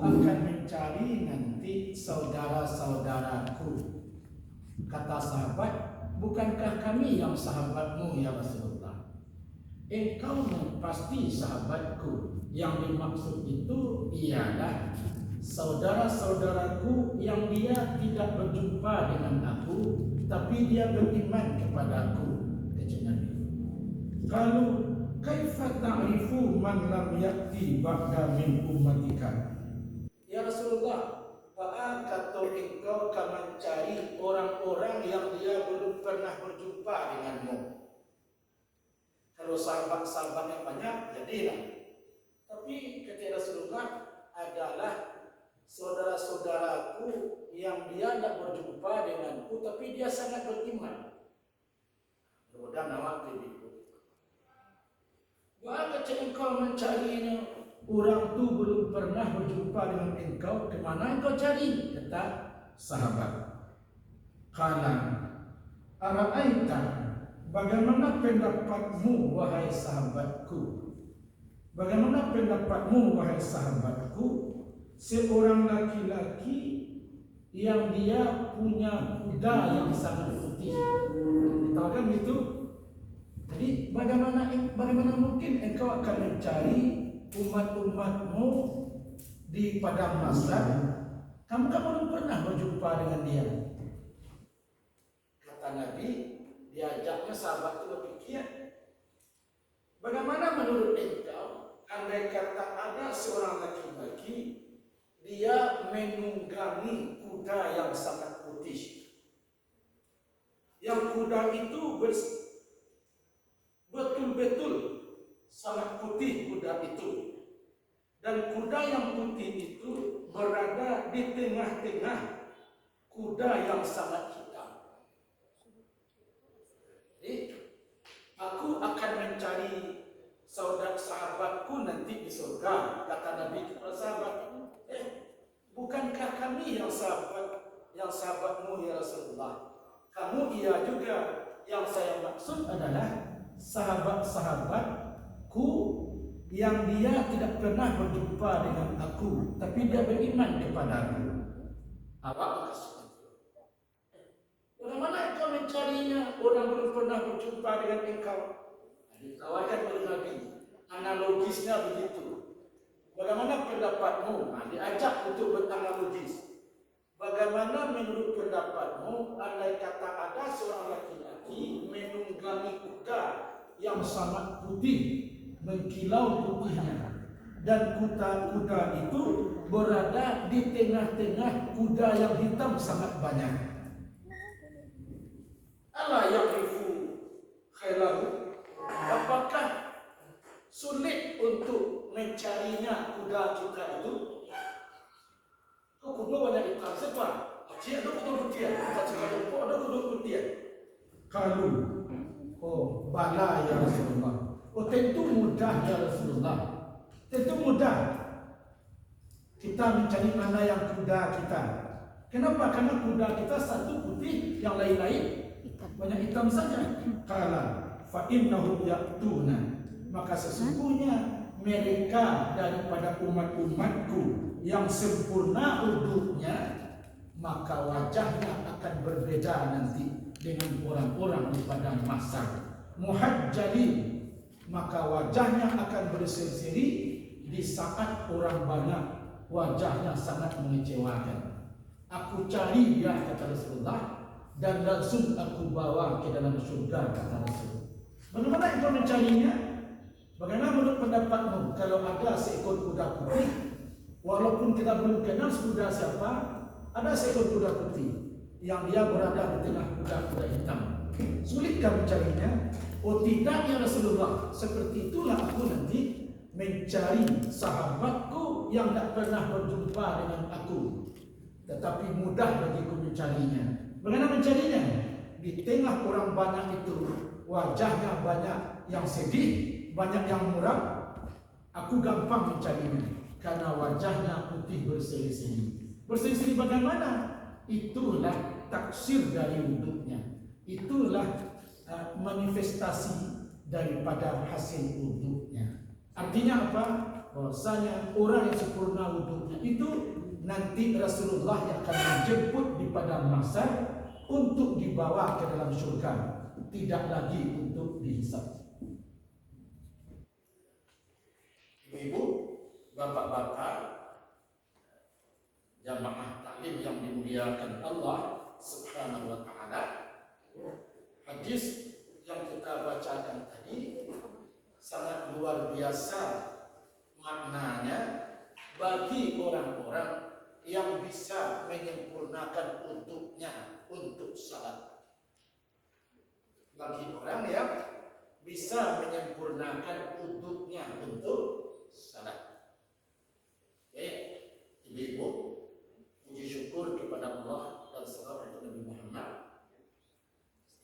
akan mencari nanti saudara-saudaraku. Kata sahabat, bukankah kami yang sahabatmu ya Rasulullah? Engkau pasti sahabatku. Yang dimaksud itu ialah saudara-saudaraku yang dia tidak berjumpa dengan aku, tapi dia beriman kepadaku. Kalau kaifa ta'rifu man lam ya'ti ba'da min ummatika? Ya Rasulullah, kata engkau akan mencari orang-orang yang dia belum pernah berjumpa denganmu. Kalau sahabat-sahabatnya banyak, jadilah. Tapi kata Rasulullah adalah saudara-saudaraku yang dia tidak berjumpa denganku, tapi dia sangat beriman. Mudah nawak itu. Maka engkau mencarinya, orang tu belum pernah berjumpa dengan engkau, kemana engkau cari? Kata sahabat. Qala ara'aita, bagaimana pendapatmu wahai sahabatku? Bagaimana pendapatmu wahai sahabatku? Seorang laki-laki yang dia punya kuda yang sangat putih. Tahu kan itu? Jadi bagaimana mungkin engkau akan mencari umat-umatmu di padang mahsyar? Kamu belum pernah berjumpa dengan dia. Kata Nabi, diajaknya sahabat itu berpikir, bagaimana menurut engkau andai kata ada seorang laki-laki dia menunggangi kuda yang sangat putih, yang kuda itu betul-betul sangat putih kuda itu, dan kuda yang putih itu berada di tengah-tengah kuda yang sangat hitam. Jadi aku akan mencari sahabatku nanti di surga. Kata Nabi kepada sahabat, bukankah kami yang sahabatmu ya Rasulullah? Kamu iya juga. Yang saya maksud adalah sahabat-sahabatku yang dia tidak pernah berjumpa dengan aku, tapi dia beriman kepadaku. Apa maksudnya? Bagaimana engkau mencarinya? Orang belum pernah berjumpa dengan engkau. Ditawarkan oleh Nabi. Analogisnya begitu. Bagaimana pendapatmu? Diajak untuk beranalogis. Bagaimana menurut pendapatmu andai kata ada seorang laki-laki menunggangi kuda yang sangat putih, mengkilau putihnya, dan kuda itu berada di tengah-tengah kuda yang hitam sangat banyak. Ala ya'rifu khailahu, apakah sulit untuk mencarinya kuda kita itu? Kau kuda banyak hitam siapa? Cik ada kuda putih, tak cakap ada kuda putih. Kalau bala ya Rasulullah. Tentu mudah ya Rasulullah. Tentu mudah. Kita mencari mana yang kuda kita. Kenapa? Karena kuda kita satu putih, yang lain-lain banyak hitam saja. Qala fa innahum ya'tuna, maka sesungguhnya mereka daripada umat-umatku yang sempurna uduknya, maka wajahnya akan berbeda nanti dengan orang-orang di padang mahsyar. Muhajjalin, maka wajahnya akan berseri-seri di saat orang banyak, wajahnya sangat mengecewakan. Aku cari dia, kata Rasulullah, dan langsung aku bawa ke dalam surga, kata Rasul. Bagaimana engkau mencarinya? Bagaimana menurut pendapatmu kalau ada seekor kuda putih, walaupun kita belum kenal kuda siapa, ada seekor kuda putih yang dia berada di tengah kuda-kuda hitam, sulitkah mencarinya? Oh tidak ya Rasulullah, seperti itulah aku nanti mencari sahabatku yang tak pernah berjumpa dengan aku, tetapi mudah bagiku mencarinya. Bagaimana mencarinya? Di tengah orang banyak itu, wajahnya banyak yang sedih, banyak yang muram, aku gampang mencarinya karena wajahnya putih berseri-seri. Berseri-seri bagaimana? Itulah taksir dari wuduknya. Itulah manifestasi daripada hasil wuduknya. Artinya apa? Bahwasanya orang yang sempurna wuduknya itu nanti Rasulullah yang akan menjemput di padang mahsyar untuk dibawa ke dalam surga, tidak lagi untuk dihisab. Ibu, bapak-bapak, jamaah taklim yang dimuliakan Allah Subhanahu wa taala. Hadis yang kita bacakan tadi sangat luar biasa maknanya bagi orang-orang yang bisa menyempurnakan untuknya untuk salat. Bagi orang yang bisa menyempurnakan untuknya untuk salat. Oke, ibu, puji syukur kepada Allah dan salawat untuk Nabi Muhammad.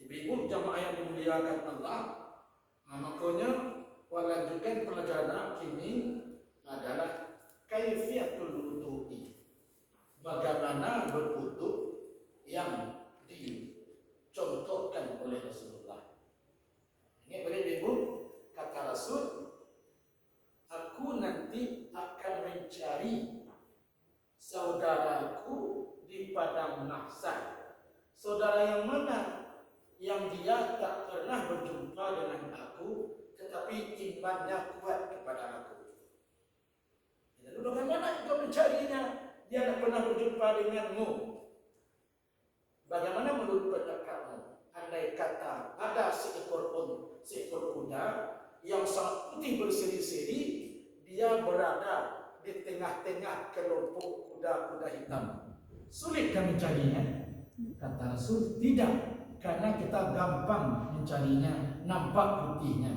Ibu jamaah yang dimuliakan Allah, makanya melanjutkan pelajaran kini adalah kaifiatul wudu'i. Bagaimana berwudu yang dicontohkan oleh Rasulullah. Ini boleh ibu, kata Rasul, aku nanti akan mencari saudaraku di padang mahsyar. Saudara yang mana? Yang dia tak pernah berjumpa dengan aku, tetapi imannya kuat kepada aku. Lalu bagaimana engkau mencarinya? Dia tak pernah berjumpa denganmu. Bagaimana menurut pendapatmu? Andai kata ada seekor kuda yang sangat putih berseri-seri, dia berada di tengah-tengah kelompok kuda-kuda hitam. Sulitkah mencarinya? Kata Rasul, tidak. Karena kita gampang mencarinya, nampak putihnya.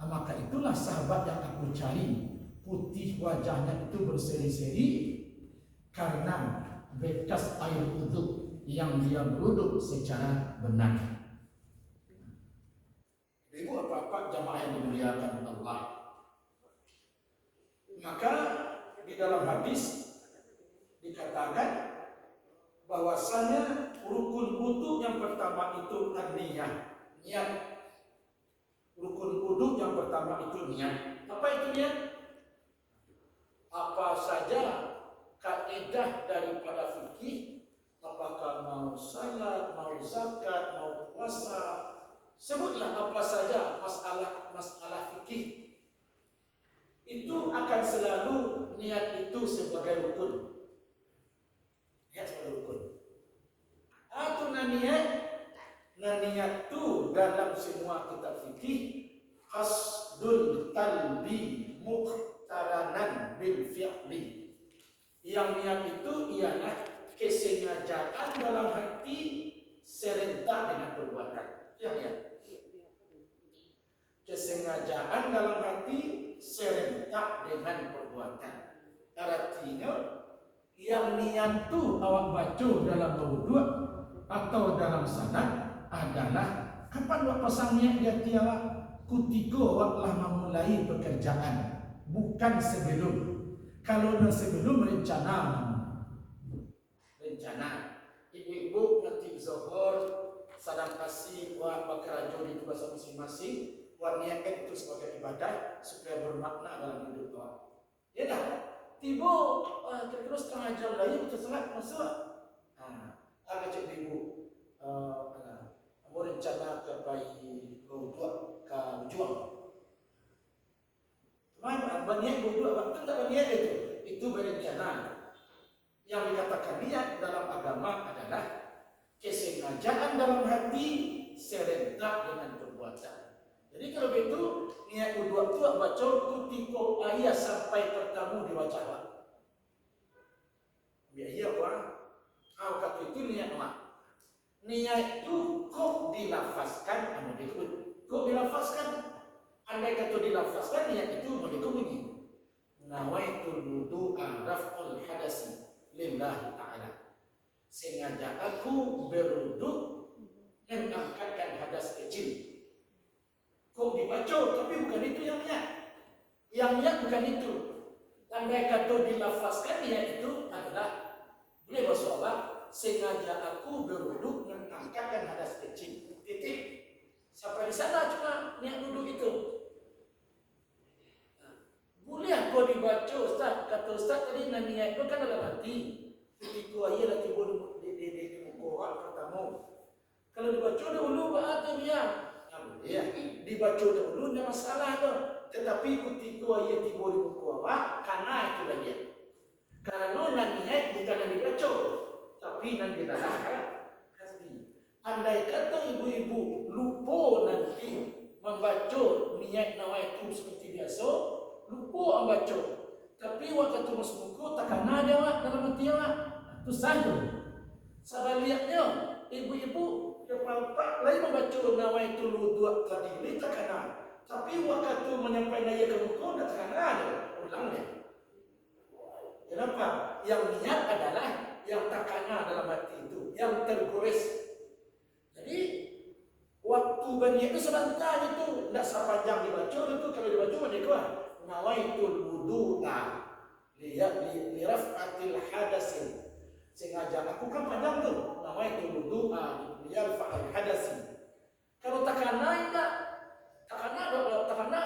Maka itulah sahabat yang aku cari. Putih wajahnya itu berseri-seri karena bekas air wudhu yang dia berwudhu secara benar. Ibu apa-apa jamaah yang dimuliakan Allah. Maka di dalam hadis dikatakan bahwasanya rukun wudu yang pertama itu niat. Rukun wudu yang pertama itu niat. Apa itu niat? Apa saja kaidah daripada fikih, apakah mau salat, mau zakat, mau puasa, sebutlah apa saja masalah fikih. Itu akan selalu niat itu sebagai rukun. Niat sebagai rukun. Atau niat tu dalam semua kitab fikih qasdul qalbi muqtaranan bil fi'li. Yang niat itu ialah kesengajaan dalam hati serentak dengan perbuatan. Yang niat. Kesengajaan dalam hati serentak dengan perbuatan. Artinya yang niat tu awak baca dalam wudu atau dalam salat adalah kapan awak pasang niat di hati awak? Ketika awak telah memulai pekerjaan, bukan sebelum. Kalau sebelum rencana, ibu-ibu nanti zuhur sadang kasih awak bekerja di tugas masing-masing, awak niatkan itu sebagai ibadah supaya bermakna dalam hidup awak. Ya dah. Tiba terus setengah jam lagi kita salat masuk. Agak cik ibu mau rencana ke bayi berwuduk ke berjuang. Mana berniat berwuduk, betul tak berniat itu? Itu berencana. Yang dikatakan niat dalam agama adalah kesengajaan dalam hati serentak dengan perbuatan. Jadi kalau begitu niat wuduk itu baca ketika ayat sampai bertemu di wajah awak. Biar iya apa? Kalau kata itu niat awak. Niat itu kok dilafazkan anu dikut. Kok dilafazkan? Andai kata dilafazkan niat itu mau dikubunyi. Nawaitul wudu'a raf'ul hadasi lillahi ta'ala. Sengaja aku berwuduk mengangkatkan hadas kecil. Kok dibaca, tapi bukan itu yang niat. Yang niat bukan itu. Andai kata dilafazkan niat itu adalah boleh bersolat, sengaja aku berwuduk mengangkatkan hadas kecil. Titik. Sampai di sana cuma niat duduk itu. Boleh aku dibaca Ustaz. Kata Ustaz tadi nak niat tu kan dalam hati. Ketika ia dah tiba di muka orang pertama. Kalau dibaca dahulu berarti dia. Ya, dibaca dahulu tidak masalah tu. Tetapi ketika ia tiba di muka orang, karena itu lagi. Karena nak niat bukan nak dibaca, tapi nak didalam hati. Andai kata ibu-ibu lupa nanti membaca niat nawaitu seperti biasa, lupa membaca. Tapi waktu masuk muka tak kena dia dalam hati awak. Itu saja. Sebaliknya, ibu-ibu yang nampak lain membaca nawaitu wudu tadi tak kena. Tapi waktu menyampaikan ia ke muka tak kena dia. Ulang dia. Kenapa? Yang niat adalah yang tak kena dalam hati itu, yang tergores. Jadi waktu berniat itu sebentar itu, tidak sepanjang dibaca itu. Kalau dibaca macam itu, nawaitul wudu'a liraf'atil hadasin. Sengaja lakukan panjang tu. Nawaitul wudu'a liraf'atil hadasin. Kalau tak kena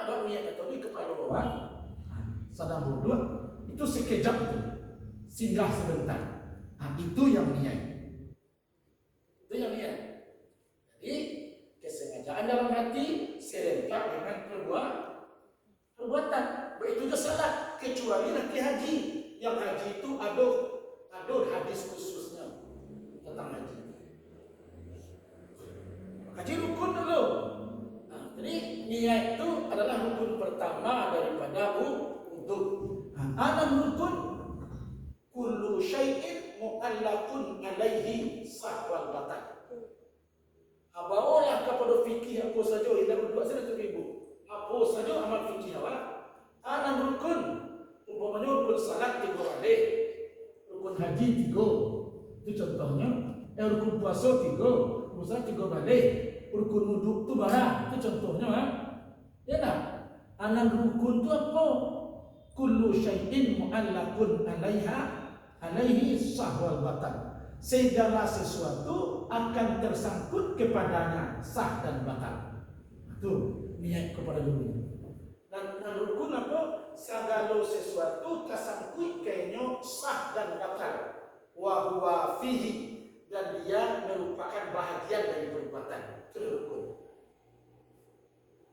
buat niat atau di kepala orang, sedang wudu itu sekejap itu, singgah sebentar. Itu yang niat. Itu yang niat. Jadi kesengajaan dalam hati serempak dengan perbuatan. Begitu juga salat, kecuali nanti haji. Yang haji itu ada hadis khususnya tentang haji. Haji rukun dulu. Jadi niat itu adalah rukun pertama daripada wudu. Anan rukun kullu syai'in mu'allaqun alaihi sahwal batal. Bawalah kepada fikih apa saja yang berbuat saja ibu. Apa saja amal fikih awak. Anan rukun umpamanya rukun salat 3 kali, rukun haji 3. Itu contohnya. Rukun puasa 3, puasa 3 kali. Rukun wudu tu barang. Itu contohnya. Ya tak? Anan rukun tu apa? Kullu syai'in mu'allaqun alaihi sahwal batal. Segala sesuatu akan tersangkut kepadanya sah dan batal. Itu niat kepada dulu. Dan rukun apa? Segala sesuatu tersangkut kayaknya sah dan batal. Wa huwa fihi, dan dia merupakan bahagian dari perbuatan. Itu rukun.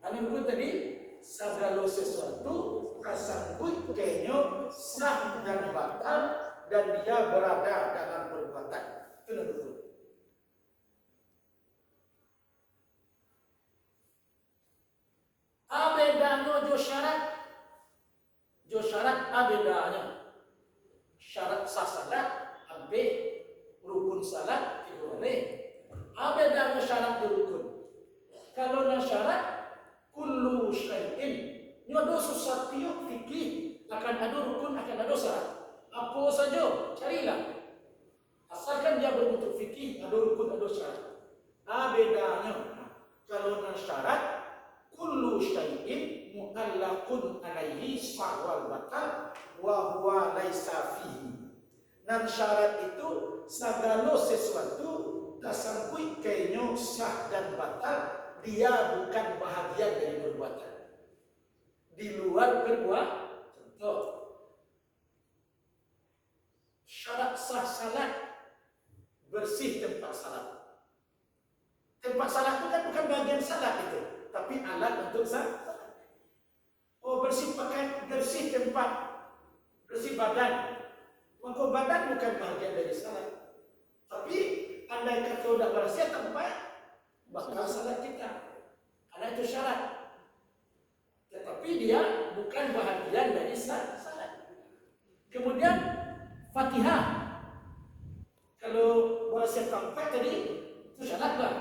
Rukun tadi segala sesuatu tersangkut kayaknya sah dan batal, dan dia berada dalam perbuatan. Itu rukun. Abedanya jo syarat abedanya. Syarat sah salat abe, rukun salat itu boleh. Abedanya syarat rukun. Kalau na syarat kullu syai'in, nyodo sesuatu fikih akan ada rukun, akan ada syarat. Apa saja carilah. Asalkan dia berbentuk fikih, ada rukun, ada syarat. Bedanya kalau na syarat kullu syai'in mu'allaqun alaihi sahwal batal wa huwa laisa fihi. Dan syarat itu segala sesuatu tersangkut kayaknya sah dan batal, dia bukan bahagian dari perbuatan. Di luar perbuatan. Contoh, syarat sah salat, bersih tempat salat. Tempat salat itu kan bukan bagian salat itu, tapi alat untuk salat. Oh, bersih pakaian, bersih tempat, bersih badan. Maka badan bukan bagian dari salat. Tapi andai kata sudah bersih tempat, bakal salat kita. Karena itu syarat. Tetapi dia bukan bahagian dari salat. Kemudian Fatihah. Kalau bersih tempat tadi itu syarat lah.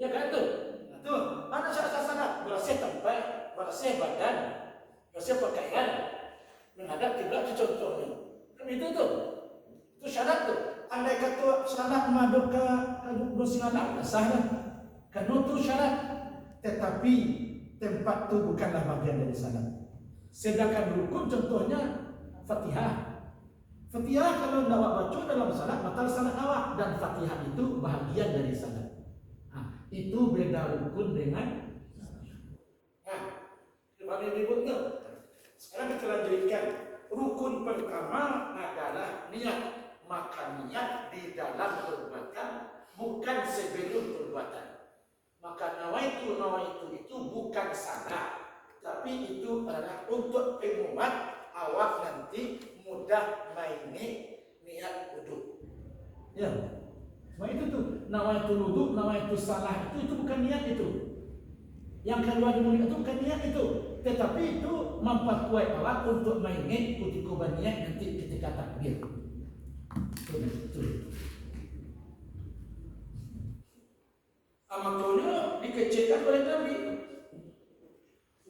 Ya kan tu? Itu mana syarat salat? Bersih tempat, bersih badan, bersih pakaian, menghadap kiblat itu contohnya. Kan itu tu. Itu syarat tu. Andai kata salat maduk ke bersih alam, sah lah. Kan itu syarat. Tetapi tempat tu bukanlah bagian dari salat. Sedangkan rukun contohnya Fatihah. Fatihah kalau awak baca dalam salat batal salat awak, dan Fatihah itu bahagian dari salat. Itu beda rukun dengan. Kami ributnya. akan kita lanjutkan. Rukun pertama adalah niat. Maka niat di dalam perbuatan, bukan sebelum perbuatan. Maka nawaitu itu bukan salah, tapi itu adalah untuk penguat awak nanti mudah maini niat wudu. Ya, cuma itu tuh nawaitu wudu, nawaitu salah itu bukan niat itu. Yang keluar dari mulut itu bukan niat itu, tetapi itu memperkuat awak untuk maini kutikuban niat nanti ketika takbir. Betul. Makanya dikecilkan oleh Nabi.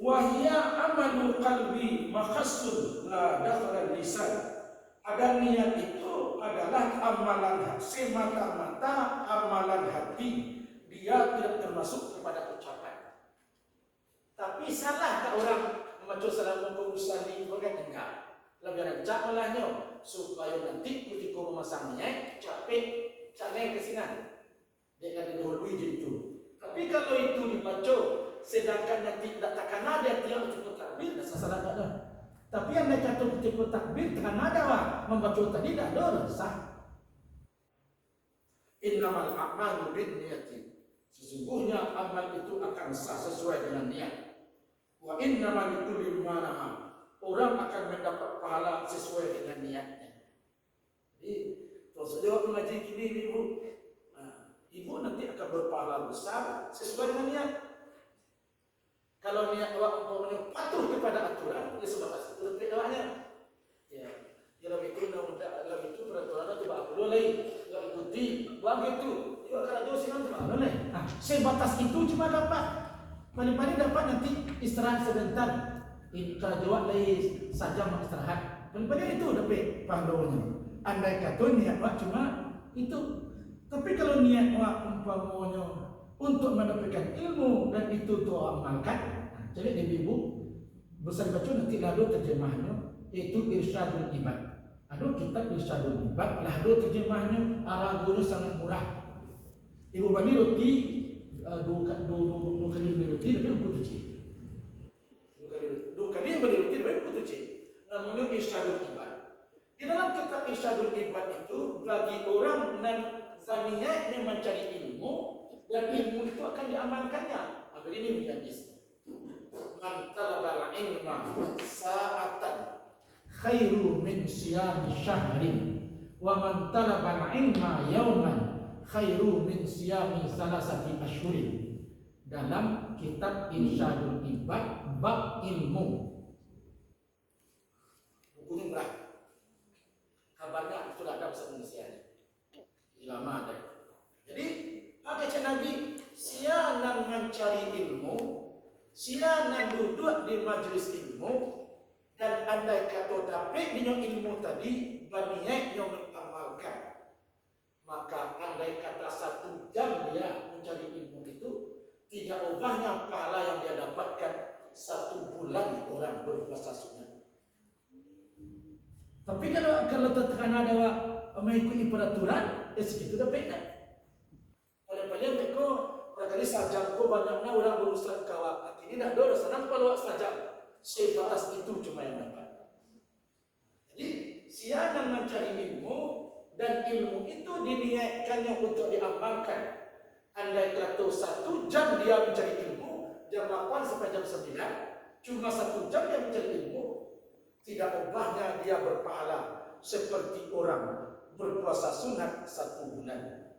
Wahya amalu qalbi makhassun la dakhala lisan. Ada niat itu adalah amalan semata-mata amalan hati. Dia tidak termasuk kepada ucapan. Tapi salahkah orang membaca salam musalli berkata enggak? Lebih rancak malahnya supaya nanti ketika memasangnya capek ke sini. Dia didahului itu. Tapi kalau itu dibaca sedangkan nanti tidak takkan ada dia ketika takbir, dah salah tak ada. Tapi yang mereka tu ketika takbir takkan ada wah membaca tadi dah ada sah. Innamal a'malu binniyati. Sesungguhnya amal itu akan sah sesuai dengan niat. Wa innamal likulli ma nawa. Orang akan mendapat pahala sesuai dengan niatnya. Jadi, kalau saja waktu ngaji gini ibu, ibu nanti akan berpahala besar sesuai dengan niat. Kalau niat awak umpamanya patuh kepada aturan, dia sudah pasti terlebih awaknya. Ya, dalam itu dalam itu peraturan itu bapak boleh lagi, tidak ikuti, buang itu, juga kalau jauh sinan tidak boleh. Sebatas itu cuma dapat, paling-paling dapat nanti istirahat sebentar. Kalau jawab lagi sajam istirahat, paling-paling itu dapat pahalanya. Andai kata niat awak cuma itu. Tapi kalau niat awak umpamanya untuk mendapatkan ilmu dan itu tuh amalkan, jadi ibu besar baca nanti lalu terjemahnya itu irsyadul ibad. Ada kitab irsyadul ibad, lalu terjemahnya arah guru sangat murah. Ibu bagi roti dua kali beli roti tapi aku cuci. Dua kali beli roti tapi aku cuci. Namanya irsyadul ibad. Di dalam kitab irsyadul ibad itu bagi orang niatnya mencari ilmu dan ilmu itu akan diamalkannya. Maka ini hadis. Man talabal ilma sa'atan khairu min siyami syahrin wa man talabal ilma yawman khairu min siyami salasati ashhurin. Dalam kitab Irsyadul Ibad bab ilmu. Bukunya berat. Kabarnya sudah ada bahasa Indonesia. Lama ada. Jadi pakai Nabi sianan mencari ilmu, sianan duduk di majlis ilmu, dan andai kata dapat dengan ilmu tadi banyak yang mengamalkan, maka andai kata 1 jam dia mencari ilmu itu tidak ubahnya pahala yang dia dapatkan 1 bulan orang berpuasa sunat. Tapi kalau terkena ada mengikuti peraturan, segitu dah beda. Paling-paling mereka barangkali sajam ko banyaknya orang berusaha kawak. Ini dah ada senang kalau sajam. Sebatas itu cuma yang dapat. Jadi sianan mencari ilmu dan ilmu itu diniatkannya untuk diamalkan. Andai kata 1 jam dia mencari ilmu, jam 8 sampai jam 9, cuma 1 jam dia mencari ilmu, tidak ubahnya dia berpahala seperti orang berpuasa sunat 1 bulan.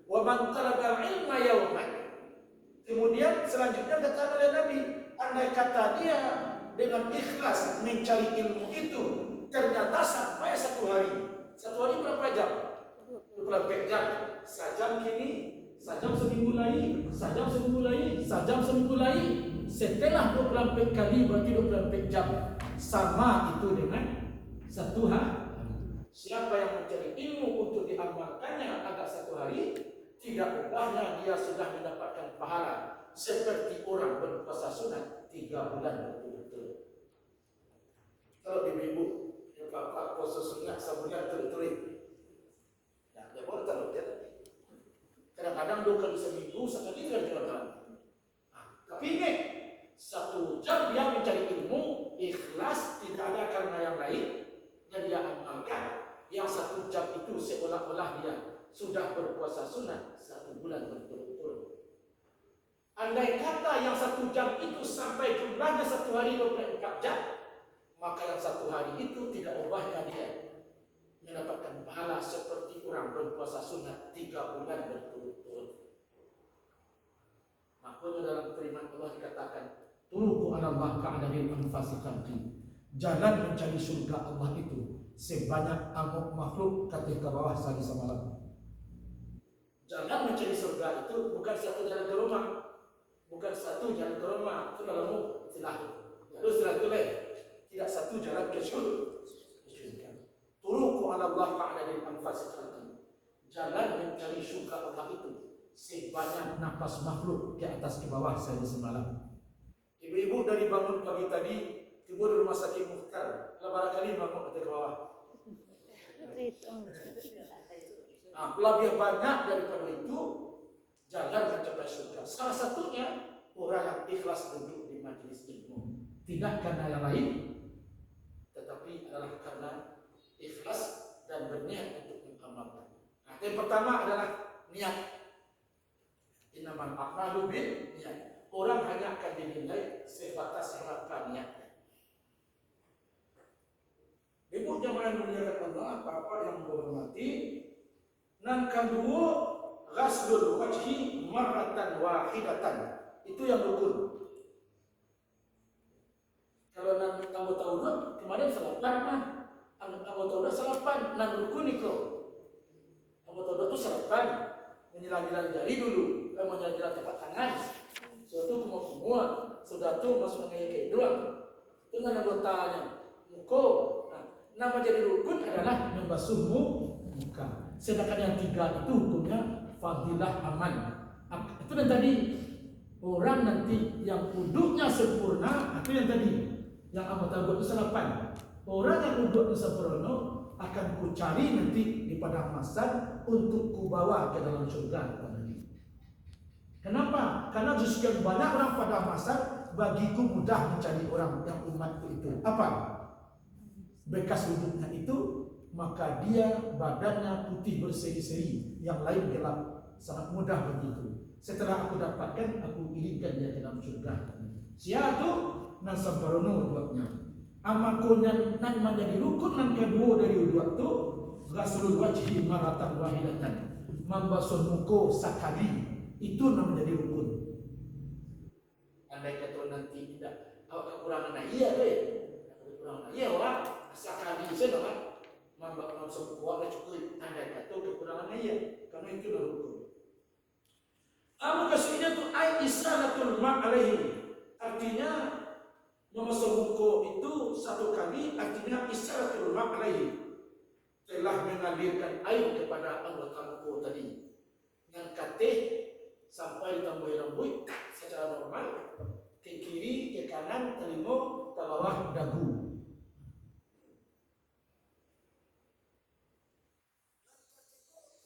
Wa man talabal ilma yawman. Kemudian selanjutnya kata oleh Nabi, andai kata dia dengan ikhlas mencari ilmu itu ternyata sampai 1 hari. 1 hari berapa jam? 24 jam. Sajam kini, sajam seminggu lagi, sajam seminggu lagi, sajam seminggu lagi. Setelah 24 kali berarti 24 jam. Sama itu dengan 1 hari. Siapa yang mencari ilmu untuk diamalkannya agak 1 hari, tidak ubahnya dia sudah mendapatkan pahala seperti orang berpuasa sunat 3 bulan betul-betul. Kalau ibu-ibu yang bapak puasa sunat sebulan terus-terus, nah dia boleh taruh dia. Kadang-kadang 2 kali seminggu, sekali kan jalan. Tapi ingat, 1 jam dia mencari ilmu ikhlas, tidak itu seolah-olah dia sudah berpuasa sunat 1 bulan berturut-turut. Andai kata yang 1 jam itu sampai jumlahnya 1 hari 24 jam, maka yang 1 hari itu tidak ubahnya dia mendapatkan pahala seperti orang berpuasa sunat 3 bulan berturut-turut. Makanya dalam firman Allah dikatakan, turuku ala Allah ka'adadil anfasi khalqi. Jalan mencari surga Allah itu sebanyak amuk makhluk ketika bawah sehari semalam. Jalan mencari surga itu bukan 1 jalan ke rumah, bukan 1 jalan ke rumah. Itu dalammu silahkan. Lalu setelah itu tidak 1 jalan ke surga. Turuku ala Allah ka'adadil anfasi khalqi. Jalan mencari surga Allah itu sebanyak nafas makhluk di atas ke bawah sehari semalam. Ibu-ibu dari bangun pagi tadi tiba di rumah sakit Mukhtar, barangkali bangun ke bawah. Lebih banyak daripada itu jalan mencapai surga. Salah satunya orang yang ikhlas duduk di majelis ilmu, tidak karena yang lain, tetapi adalah karena ikhlas dan berniat untuk mengamalkan. Yang pertama adalah niat. Innamal a'malu binniyat. Orang hanya akan dinilai sebatas berapa niatnya. Ibu jamaah muliakan Allah, apa-apa yang menghormati, nan kedua ghaslul wajhi marratan wahidatan. Itu yang rukun. Kalau nan anggota udut kemarin salapan mah, anggota udut salapan, nan rukun itu. Anggota udut itu salapan, menyilang-nyilang jari dulu, menyilang-nyilang telapak tangan. Suatu kumur-kumur, sudah tu masuk ngayai doang. Itu kan anggotanya muka. Nama jadi rukun adalah membasuh muka. Sedangkan yang 3 itu hukumnya fadilah aman. Itu yang tadi orang nanti yang wuduknya sempurna. Itu yang tadi yang anggota wuduk itu 8. Orang yang wuduknya sempurna akan kucari nanti di padang mahsyar untuk kubawa ke dalam surga. Kenapa? Karena sekian banyak orang pada masa bagiku mudah mencari orang yang umatku itu. Apa? Bekas wuduknya itu, maka dia badannya putih berseri-seri, yang lain gelap. Sangat mudah begitu. Setelah aku dapatkan, aku irimkan dia ke dalam surga. Siapa itu? Nan samparono wuduknya. Amakonya nan menjadi rukun nan kedua dari wuduk itu, ghaslul wajhi maratan wahidatan. Membasuh muka sekali. Itu namanya jadi rukun. Andai kata nanti tidak kekurangan iya deh. Kekurangan iya orang asalkan bisa orang membasuh kuat cukup. Andai kata kekurangan iya, karena itu adalah rukun. Amu kasihnya tu ai isanatul ma alaihi. Artinya membasuh muka itu 1 kali, artinya isanatul ma alaihi. Telah mengalirkan air kepada anggota muka tadi. Yang katih sampai ditambahi rambut secara normal, ke kiri, ke kanan, telinga, ke bawah dagu.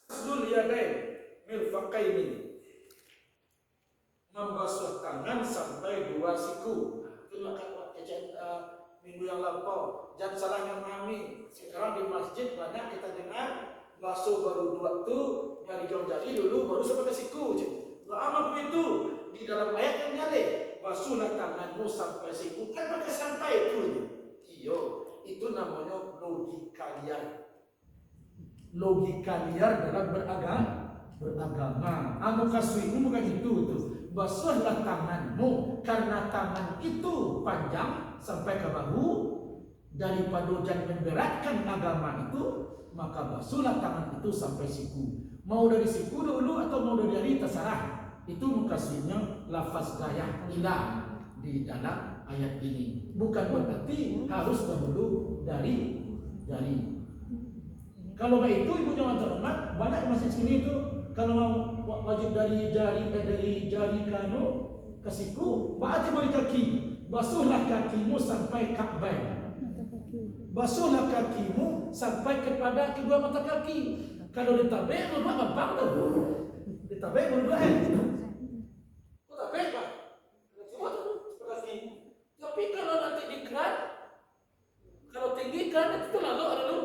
Sul yadain mirfaqaini. Membasuh tangan sampai 2 siku. Itulah minggu yang lampau. Jangan salah memahami. Sekarang di masjid banyak kita dengar basuh baru 2 tu dari jauh jari dulu baru sampai ke siku. Lama begitu di dalam ayat yang nyale basuhlah tanganmu sampai siku, kan pakai sampai itu. Iyo, itu namanya logika liar. Logika liar dalam beragama. Anu kasih itu bukan itu. Basuhlah tanganmu karena tangan itu panjang sampai ke bahu. Daripada jangan memberatkan agama itu, maka basuhlah tangan itu sampai siku. Mau dari siku dulu atau mau dari jari terserah. Itu mukasihnya lafaz gaya ilah di dalam ayat ini. Bukan berarti harus dahulu dari jari. Kalau itu ibu jangan terhormat, banyak masjid sini itu kalau mau wajib dari jari kanu ke siku, berarti dari kaki. Basuhlah kakimu sampai ka'bah. Basuhlah kakimu sampai kepada kedua mata kaki. Kalau ditabek, apa bang dulu? Ditabek dulu kok tabek pak? Tapi kalau nanti dikeran, kalau tinggi kan itu lalu.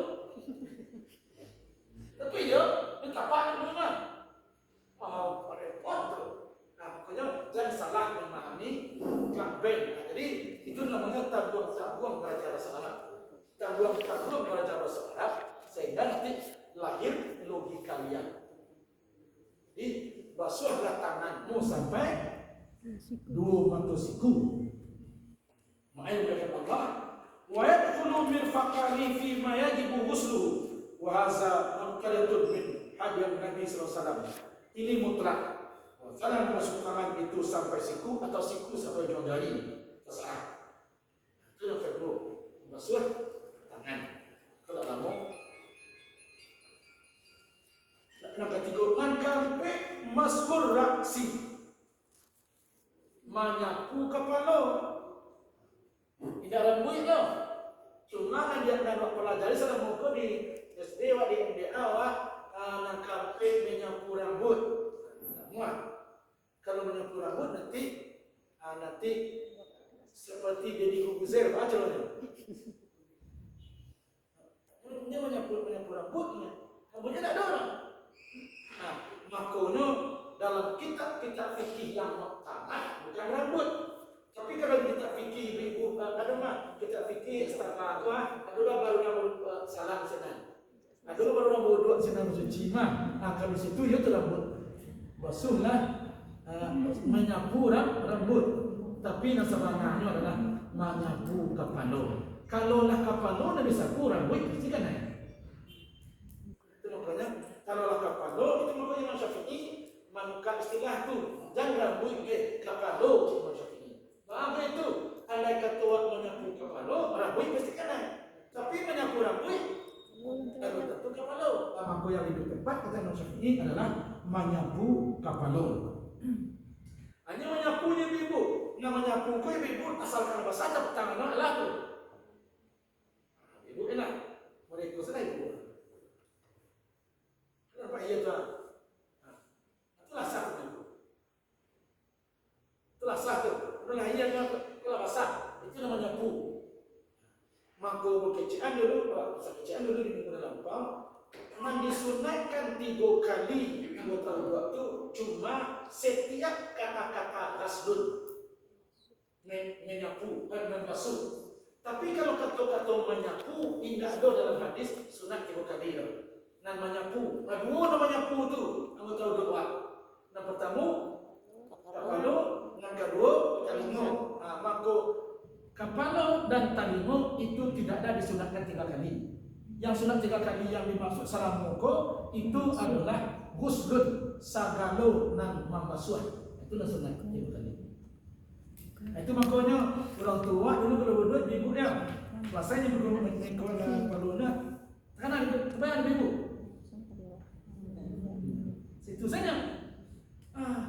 belum belajar bahasa Arab, sehingga nanti lahir logika kalian. Jadi basuhlah tanganmu sampai dua mata siku. Makanya berkata Allah, wa yadkhulu mirfaqani fi ma yajibu ghusluhu wa hadza munqaridun min hadis Nabi sallallahu alaihi wasallam. Ini mutlak. Jangan masuk tangan itu sampai siku atau siku sampai ujung jari. Terserah. Itu yang kedua, basuh tangan. Kalau kamu yang ketiga, mangkampe maskur raksi, menyapu kepala. Tidak rambut lo. Cuma kan dia nak pelajari selama muka di SD di MDA mangkampe menyapu rambut. Muat. Kalau menyapu rambut nanti seperti Deddy Corbuzier baca loh. Dia menyapu rambutnya. Rambutnya tak ada orang. Nah, makanya dalam kitab-kitab fikih yang muktamad bukan rambut. Tapi kalau kitab fikih ibu ada mah kitab fikih setara ada baru yang salah sana. Ada baru yang bodoh sana suci mah. Nah, kalau situ ya tu rambut. Basuhlah menyapu rambut. Tapi nasabangannya adalah menyapu kepala. Kalau lah kepala dah disapu rambut pasti kan naik. Itu makanya kalau lah kepala itu makanya Imam Syafi'i mengangkat istilah tu jangan rambut kepala Imam Syafi'i. Apa itu? Andai kata menyapu kepala rambut pasti kan naik. Tapi menyapu rambut kalau tentu kepala. Maka yang lebih tepat kata Imam Syafi'i adalah menyapu kepala. Hanya menyapunya ibu. Yang menyapu kau ibu asalkan basah tak tangan adalah tu. Ibu enak. Mereka sana ibu. Kenapa ia tuan? Itulah sah tu. Itulah sah tu. Itulah ia kalau basah itu namanya menyapu. Maka berkecian dulu, berkecian dulu di minggu lampau. Disunatkan 3 kali anggota wudu itu cuma setiap kata-kata ghaslun menyapu dan membasuh. Tapi kalau kata-kata menyapu tidak ada dalam hadis sunat 3 kali. Dan menyapu, dua nama menyapu itu anggota wudu. Yang pertama kepala, yang kedua talimo. Maka kepala dan talimo itu tidak ada disunatkan 3 kali. Yang sunat 3 kali yang dimaksud salam muka itu adalah ghuslun sagalo nan membasuh. Itulah sunat 3 kali. Itu makanya orang tua dulu kalau berdoa ibu dia rasanya berdoa dengan paluna kan ada bayar ibu. Situ saja.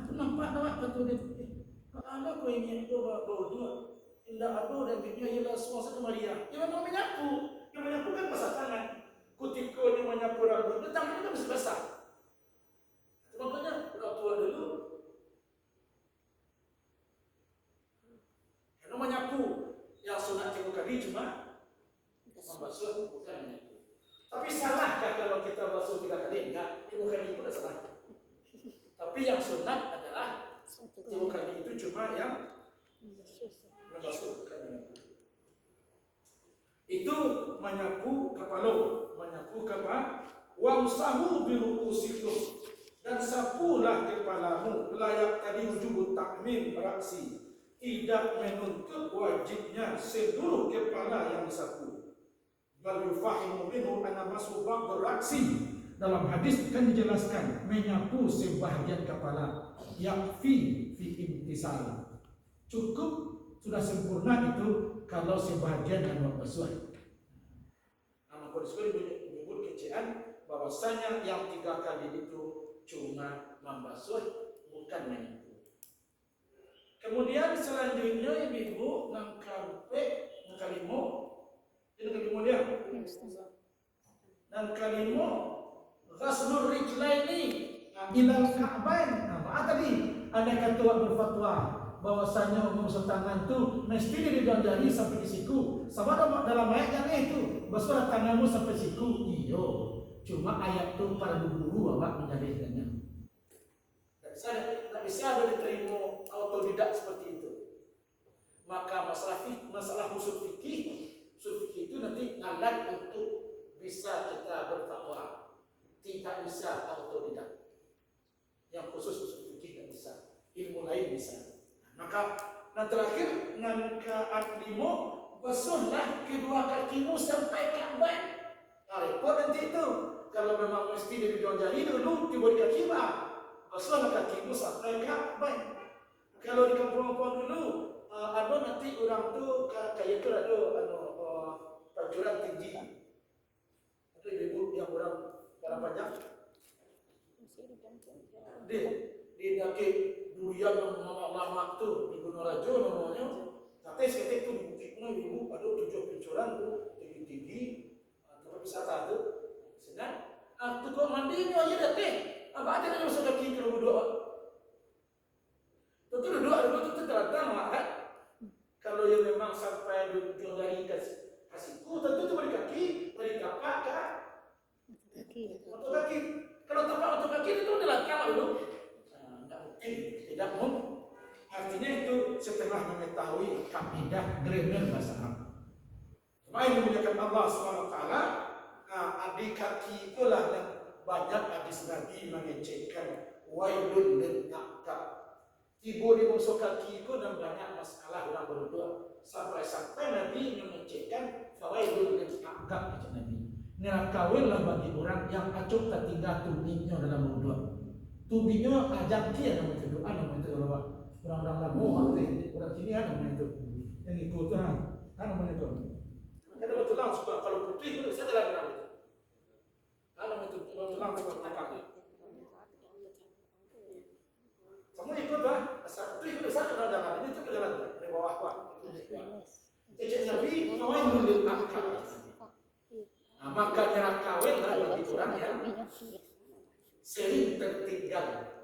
Tu nampak tak betul dia. Ada kau ingin berdoa indah ada dan dia ialah suasana Maria. Dia memang menyapu. Dia menyapu kan basah tangan. Ketika dia menyapu rambut, tangannya kan masih basah. Makanya orang tua dulu karena menyapu yang sunat 3 kali cuma membasuh bukan menyapu. Tapi salahkah kalau kita basuh 3 kali? Enggak, 3 kali itu dah salah. Tapi yang sunat adalah 3 kali itu cuma yang membasuh bukan menyapu. Itu menyapu kepala, wamsahu biru'usikum dan sapulah kepalamu. Layak tadi wujud takmim beraksi, tidak menuntut wajibnya seluruh kepala yang disapu. Bal yufahimu minhu anna masubah beraksi. Dalam hadis kan dijelaskan menyapu sebahagian kepala yakfi fi imtisal. Cukup sudah sempurna itu kalau sebahagian dan membasuh. Nama Qur'an menyebut kecian bahwasanya yang 3 kali itu cuma membasuh bukan menyapu. Kemudian selanjutnya ibu kalimo dia. Dan kalimo ghaslur rijlaini ilal ka'bain. Apa tadi? Ada ketua berfatwa bahwasanya membasuh tangan itu mesti dari sampai di siku. Sama dalam ayat yang itu, basuh tanganmu sampai siku. Iyo, cuma ayat itu para guru awak menjadikannya. Tak bisa ada diterima autodidak seperti itu. Maka masalah usul fikih Usul fikih itu nanti alat untuk bisa kita bertakwa, tidak bisa autodidak. Yang khusus usul fikih tidak bisa, ilmu lain bisa. Maka terakhir nangkaan limo, basuhlah kedua kakimu sampai Ka'bah. Repot nanti itu. Kalau memang mesti dari jari dulu tiba di kaki basuhlah kakimu sampai Ka'bah. Kalau di kampung-kampung dulu ada nanti orang tu kayak itu ada pancuran tinggi. Ada ibu yang orang dalam pajak. Di daki durian yang lama tu di Gunung Rajo namanya. Tapi seketika itu di bukit mana ibu ada 7 pancuran tu tinggi-tinggi tempat wisata tu. Sedang tu kau mandinya aja datang. Apa ada yang masuk kaki kalau berdoa? Tentu doa itu terantang kan? Kalau yang memang sampai ujung dari kasiku, tentu itu dari kaki, dari tapak kan? Untuk kaki. Kalau tapak untuk kaki itu dilangkah dulu. Tidak mungkin, tidak mungkin. Artinya itu setelah mengetahui kaidah grammar bahasa Arab. Supaya dimuliakan Allah SWT, adik kaki itulah yang banyak hadis Nabi mengecekkan wailun lil aqab. Tiba di musuh kaki itu dan banyak masalah orang berdoa. Sampai-sampai Nabi mengecekkan fawailun lil aqab macam Nabi. Nerakawilah bagi orang yang acuk tertinggal tubinya dalam berdoa. Tubinya ajak dia nama itu doa nama itu orang-orang lamu orang sini nama itu. Yang ikut nama itu. Ada betul lang suka kalau putih itu saya telah nama itu. Nama itu betul lang suka kaki. Kamu ikut asal putih itu saya kenal jalan ini itu jalan dari bawah apa? Ejek Nabi fawailun lil aqab. Maka nerakawilah bagi orang yang sering tertinggal.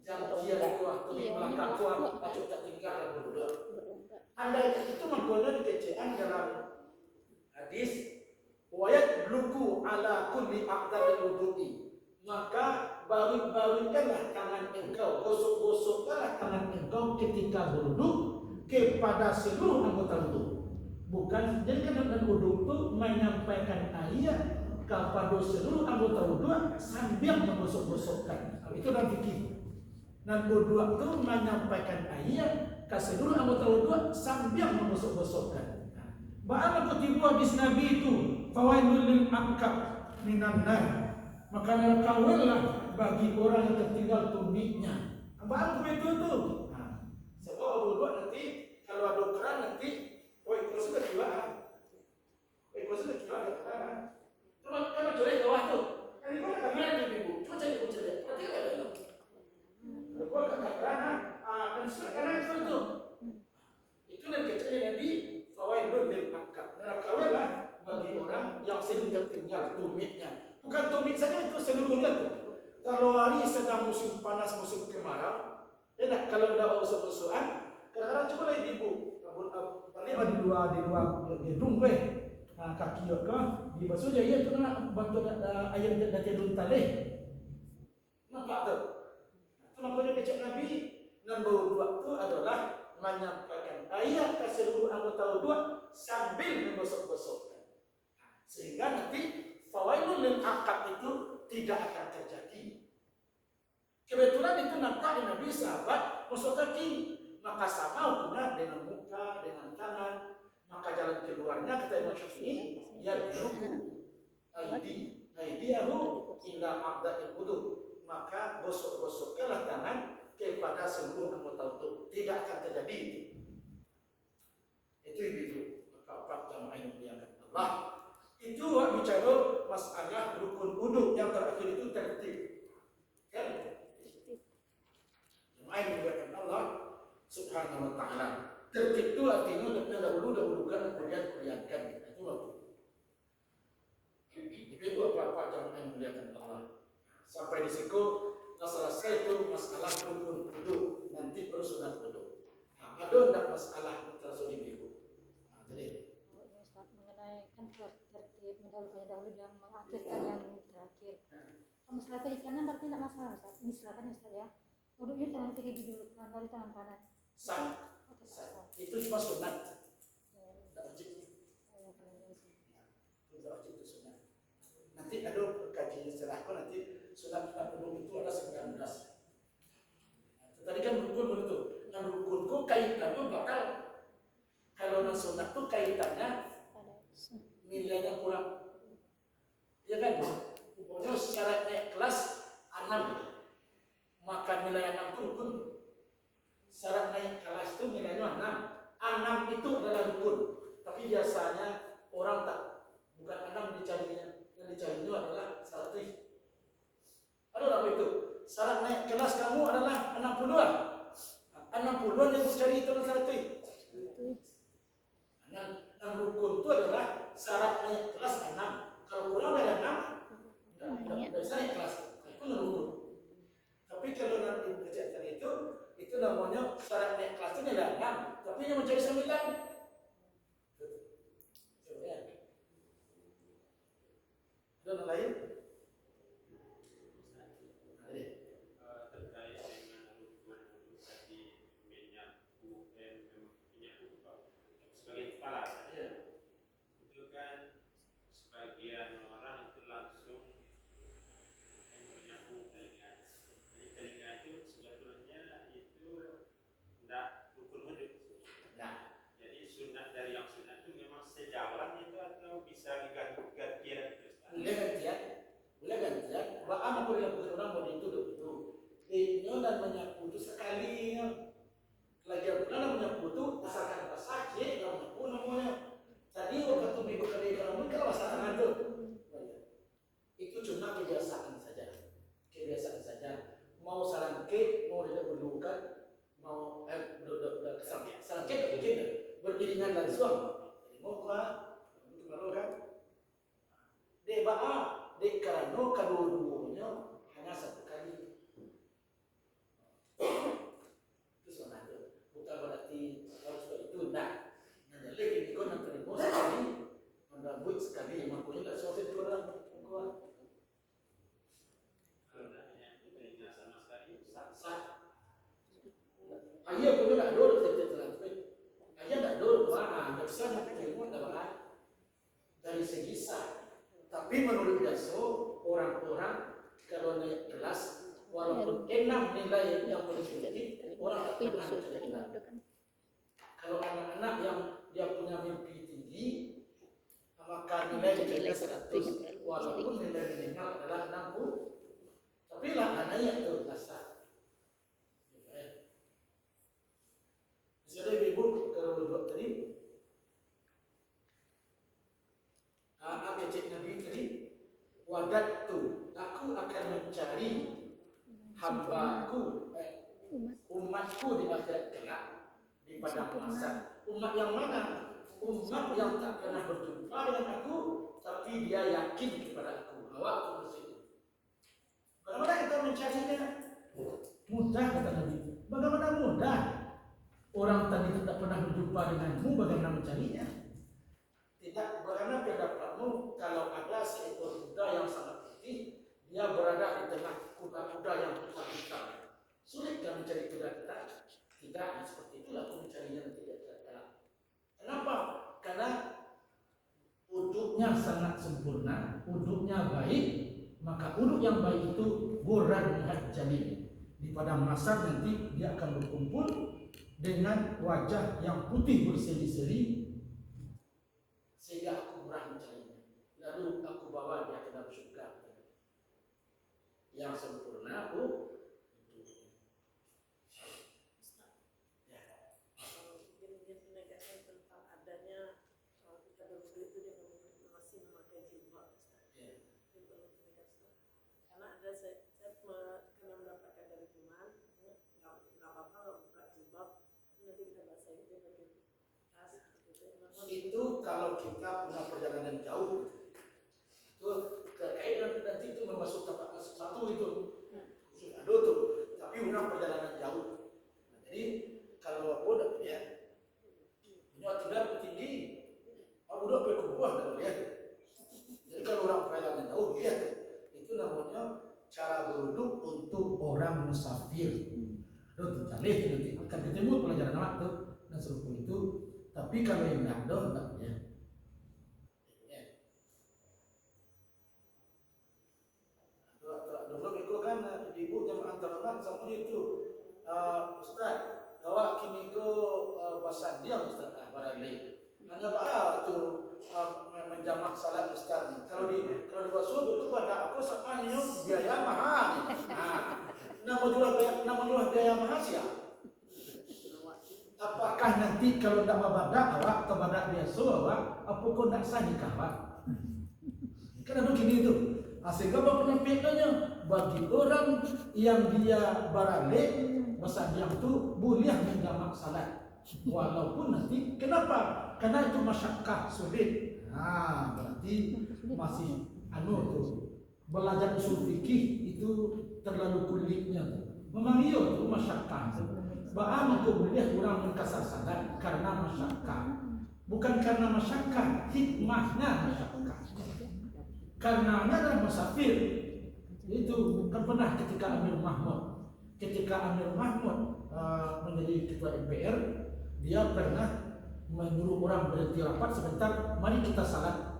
Jangan dia kuat, melangkah kuat, acuk tertinggal dan berdoa. Anda itu mengkonon kececian dalam hadis wayat bluku ala kulli aqdar wudu'i. Maka baru-barukanlah tangan engkau, gosok-gosokkanlah tangan engkau ketika berwudu kepada seluruh anggota wudu. Bukan jadi dengan wudu itu menyampaikan ayat kepada seluruh anggota wudu sambil menggosok-gosokkan. Itu dalam fikih. Dan wudu itu menyampaikan ayat ke seluruh anggota wudu sambil menggosok-gosokkan. Ba'al kutibu hadis Nabi itu fawailul lil aqab minan nar. Maka nerakawilah bagi orang yang tertinggal tumiknya. Ba'al itu tu. Sebab wudu nanti kalau ada keran nanti itu sudah kira. Itu sudah kira kan. Kalau coret bawah tu. Ini mana kamera ni ibu? Cuba cari kunci dia. Berarti ada tu. Kalau kat kerana dan sekarang itu. Itu yang kecil Nabi fawailun lil aqab. Nerakawilah bagi orang yang sering tertinggal tumiknya. Bukan tumik saja itu seluruhnya tu. Kalau hari sedang musim panas, musim kemarau, enak kalau dah usul-usulan, kadang-kadang coba lah ibu. Paling di luar gedung kaki ke di basuh dia itu nak bantu ayam dan tiadun taleh. Nampak tu? Itu namanya kecek Nabi dan berwudu itu adalah menyampaikan ayat ke seluruh anggota wudu sambil menggosok-gosokkan. Sehingga nanti fawailun lil aqab itu tidak akan terjadi. Kebetulan itu nampak di Nabi sahabat masuk kaki. Maka sama hukumnya dengan muka, dengan tangan. Maka jalan keluarnya kata Imam Syafi'i ya ruku aidiahu ila aqda'il wudu. Maka gosok-gosokkanlah tangan kepada seluruh anggota wudu. Tidak akan terjadi itu. Maka jamaah yang dimuliakan Allah. Itu bicara masalah rukun wudu yang terakhir itu tertib. Kan? Jamaah yang dimuliakan Allah Subhanahu wa ta'ala. Tertib itu artinya dahulukan kemudian-kemudiankan. Itu waktu. Itu apa jamaah yang dimuliakan Allah. Sampai di situ selesai itu masalah rukun wudu. Nanti terus sunat wudu. Ada enggak masalah terus ibu? Jadi mengenai kan tertib mendahului dan mengakhirkan yang terakhir. Masalah kiri kanan berarti tidak masalah, Ustaz. Ini silakan Ustaz ya. Wudunya tangan kiri didulukan dari tangan kanan. Sah. Itu cuma sunat. tidak wajib itu sunat. Nanti ada kajian setelah aku nanti sunat wudhu itu ada 19. Tadi kan rukun begitu. Nah rukunku kaitannya bakal kalau non sunat itu kaitannya nilainya kurang. Ya kan? Pokoknya secara naik kelas 6, maka nilai 6 itu rukun. Syarat naik kelas itu nilainya 6. 6 itu adalah rukun. Tapi biasanya orang tak, bukan 6 dicarinya. Yang dicarinya adalah syarat itu. Ada apa itu? Syarat naik kelas kamu adalah 60-an. 60-an yang dicari itu adalah syarat itu. Yang rukun itu adalah syarat naik kelas 6. Kalau kurang dari 6, tidak bisa naik kelas. Itu rukun. Tapi kalau nanti kerjaan itu namanya syarat naik kelas itu nilai 6, tapi yang mencari 9. Ada yang lain? Boleh gantian. Apa yang orang mau itu begitu. Ini dan menyapu itu sekali. Lagi orang menyapu itu asalkan basah, dia menyapu namanya. Tadi waktu minggu kali kamu kalau basah tangan tuh. Itu cuma kebiasaan saja. Kebiasaan saja. Mau sarangke, mau tidak berlukan, mau sarangke begitu. Beriringan langsung. Mau itu baru kan? Debaa, karena kedua-duanya hanya satu kali. Itu sunat. Bukan berarti harus itu enggak. Nah, jadi ini kau nak terima sekali, menambut sekali, makanya tak selesai itu orang. Ayah punya tak dulu ayah tak dulu mana? Tak bisa nak terima tak dari segi sah. Tapi menurut Daso, orang-orang kalau naik kelas, walaupun 6 nilai yang paling sedikit, orang tak pernah menceritakan. Kalau anak-anak yang dia punya mimpi tinggi, maka nilai menjadi 100, walaupun nilai minimal adalah 60. Tapi lah anaknya itu dasar. Jadi ibu kalau berdua tadi, kecil Nabi tadi, wadattu, aku akan mencari hambaku, umatku di akhirat kelak di padang mahsyar. Umat yang mana? Umat yang tak pernah berjumpa dengan aku, tapi dia yakin kepada aku. Awak bersih. Bagaimana kita mencarinya? Mudah kata Nabi. Bagaimana mudah? Orang tadi tidak pernah berjumpa denganmu, bagaimana mencarinya? Tidak, bagaimana pendapatmu kalau ada seekor kuda yang sangat putih, dia berada di tengah kuda-kuda yang besar-besar. Sulitkah mencari kuda kita? Tidak, seperti itulah aku mencarinya nanti di akhirat. Kenapa? Karena uduknya sangat sempurna, uduknya baik, maka uduk yang baik itu gurran muhajjalin. Di padang mahsyar nanti dia akan berkumpul dengan wajah yang putih berseri-seri, sehingga aku murah mencarinya. Lalu aku bawa dia ke dalam surga yang sempurna. Dia menegaskan tentang adanya kita berwudu itu dia masih memakai jilbab. Itu perlu ditegaskan. Karena ada saya pernah mendapatkan dari teman, nggak apa-apa kalau buka jilbab, nanti kita basahin dia bagian tas. Itu kalau kita punya perjalanan jauh, itu terkait nanti itu masuk tempat satu itu, aduh tuh. Tapi punya perjalanan jauh. Jadi kalau aku udah ya punya tidak tinggi, aku udah berkuah kalau lihat. Jadi kalau orang perjalanan jauh lihat itu namanya cara berwudhu untuk orang musafir. Aduh terjalih nanti akan ketemu pelajaran waktu dan serupa itu. Tapi kalau yang enggak ada, enggak ya. terkenal sama itu Ustaz, bahwa kini ko bahasa dia Ustaz barangkali. Hanya tu menjamak salat Ustaz. Kalau di Basur itu pada aku sama ini biaya mahal. Nama biaya mahal siapa? Apakah nanti kalau tidak badak awak atau badak biasa awak, apa kau nak sah nikah awak? Kenapa begini itu? Sehingga apa penyampaiannya bagi orang yang dia baralik masa dia itu boleh menjamak salat walaupun nanti kenapa? Karena itu masyakkah sulit. Berarti masih tu belajar usul fikih itu terlalu kulitnya. Memang iya itu masyakkah. Bahkan itu boleh orang mengkasar salat karena masyakkah. Bukan karena masyakkah, hikmahnya masyakkah. Karena adalah musafir. Itu kan pernah ketika Amir Mahmud menjadi ketua MPR, dia pernah menyuruh orang berhenti rapat sebentar, mari kita salat.